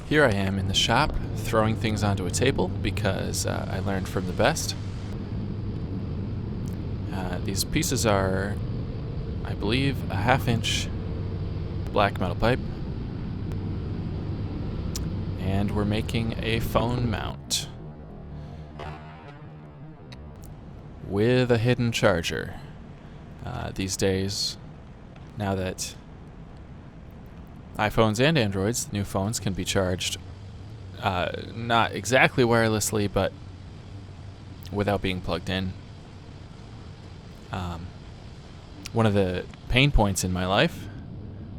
Here I am in the shop, throwing things onto a table because I learned from the best. These pieces are, I believe, a 1/2-inch black metal pipe. And we're making a phone mount with a hidden charger. These days, now that iPhones and Androids, the new phones, can be charged not exactly wirelessly, but without being plugged in. One of the pain points in my life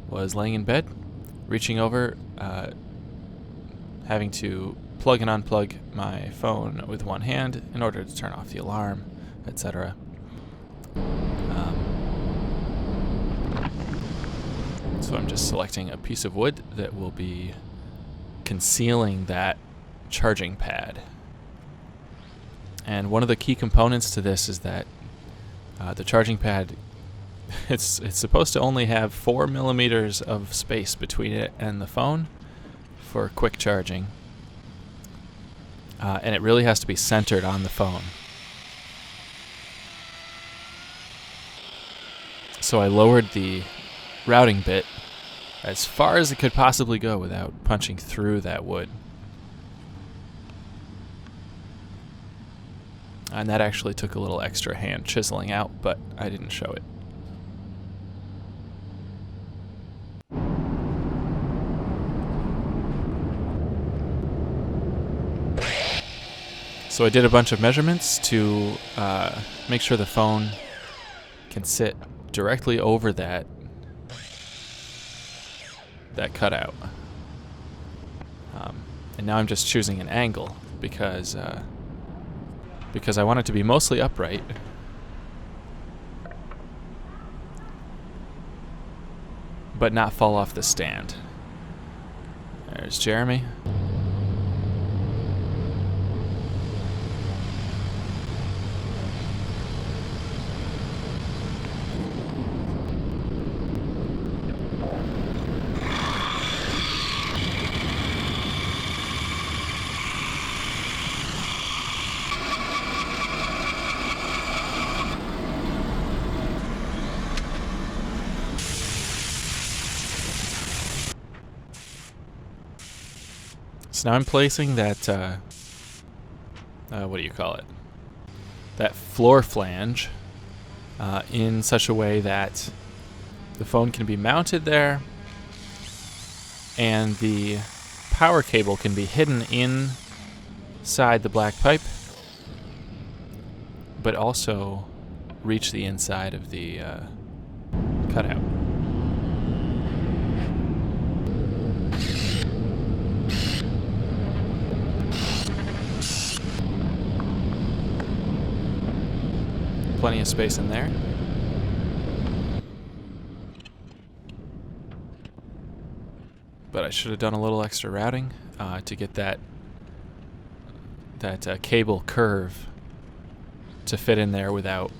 was laying in bed, reaching over, having to plug and unplug my phone with one hand in order to turn off the alarm, etc. So I'm just selecting a piece of wood that will be concealing that charging pad. And one of the key components to this is that the charging pad, it's supposed to only have 4 millimeters of space between it and the phone for quick charging. And it really has to be centered on the phone. So I lowered the routing bit as far as it could possibly go without punching through that wood. And that actually took a little extra hand chiseling out, but I didn't show it. So I did a bunch of measurements to make sure the phone can sit directly over that cutout. And now I'm just choosing an angle because I want it to be mostly upright. But not fall off the stand. There's Jeremy. So now I'm placing that, what do you call it? That floor flange in such a way that the phone can be mounted there and the power cable can be hidden inside the black pipe, but also reach the inside of the cutout. Plenty of space in there. But I should have done a little extra routing to get that cable curve to fit in there without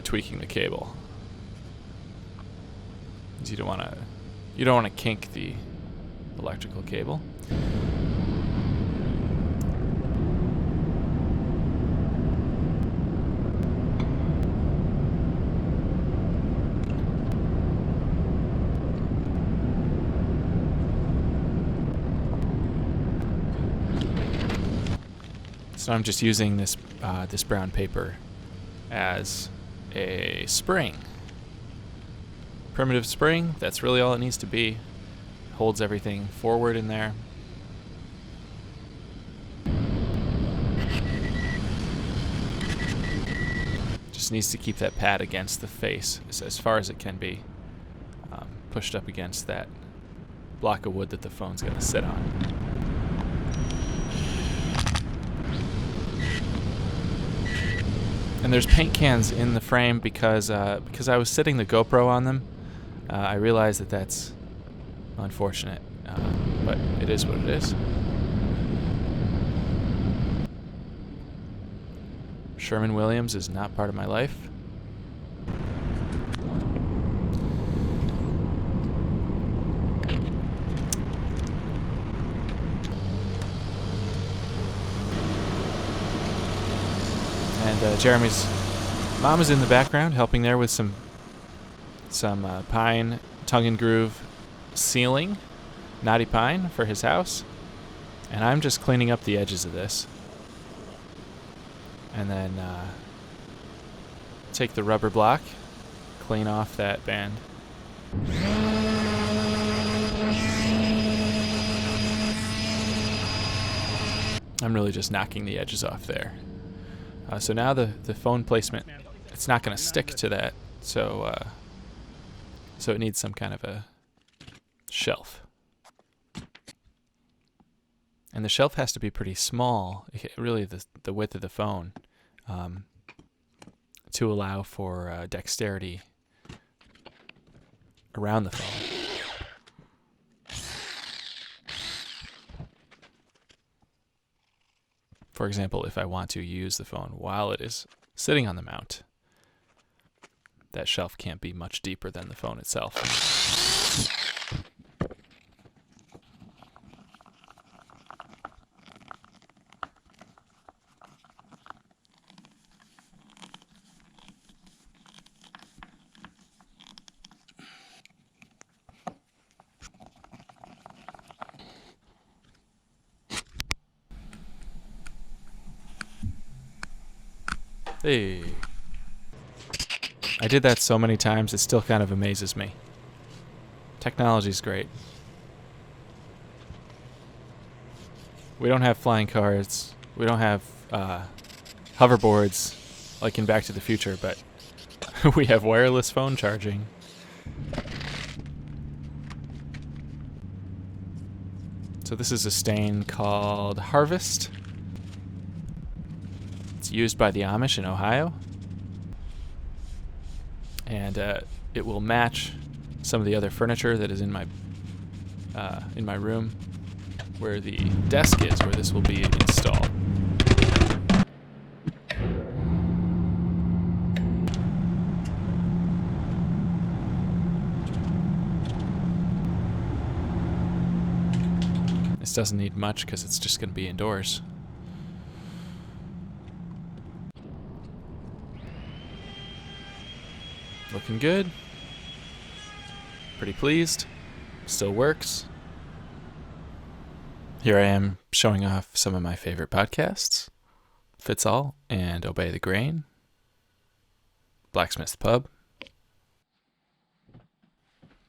tweaking the cable. 'Cause you don't want to kink the electrical cable. So I'm just using this brown paper as a spring. Primitive spring, that's really all it needs to be. Holds everything forward in there. Just needs to keep that pad against the face as far as it can be. Pushed up against that block of wood that the phone's going to sit on. And there's paint cans in the frame because I was sitting the GoPro on them. I realized that that's unfortunate, but it is what it is. Sherwin-Williams is not part of my life. And Jeremy's mom is in the background helping there with some pine tongue and groove ceiling, knotty pine for his house. And I'm just cleaning up the edges of this. And then take the rubber block, clean off that band. I'm really just knocking the edges off there. So now the phone placement, it's not going to stick to that, so it needs some kind of a shelf. And the shelf has to be pretty small, really the width of the phone, to allow for dexterity around the phone. For example, if I want to use the phone while it is sitting on the mount, that shelf can't be much deeper than the phone itself. Hey. I did that so many times, it still kind of amazes me. Technology's great. We don't have flying cars. We don't have hoverboards like in Back to the Future, but we have wireless phone charging. So this is a stain called Harvest. It's used by the Amish in Ohio. And it will match some of the other furniture that is in my room, where the desk is, where this will be installed. This doesn't need much because it's just going to be indoors. Looking good. Pretty pleased. Still works. Here I am showing off some of my favorite podcasts. Fits All and Obey the Grain. Blacksmith's Pub.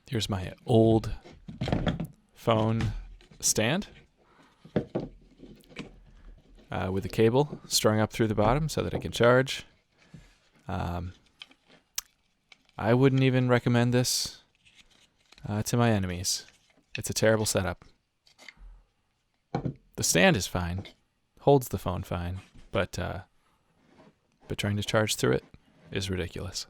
Here's my old phone stand with a cable strung up through the bottom so that it can charge. I wouldn't even recommend this to my enemies. It's a terrible setup. The stand is fine, holds the phone fine, but trying to charge through it is ridiculous.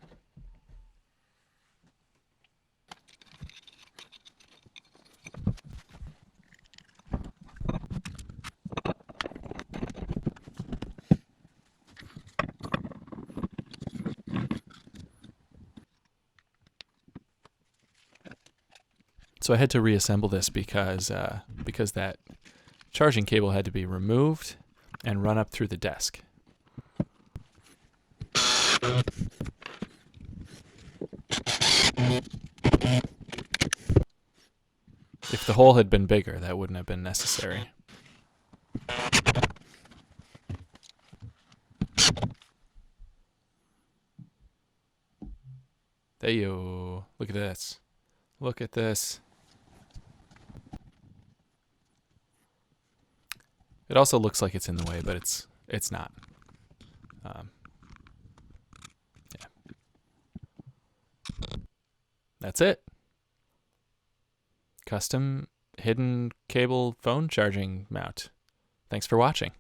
So I had to reassemble this because that charging cable had to be removed and run up through the desk. If the hole had been bigger, that wouldn't have been necessary. There you look at this. Look at this. It also looks like it's in the way, but it's not. Yeah. That's it. Custom hidden cable phone charging mount. Thanks for watching.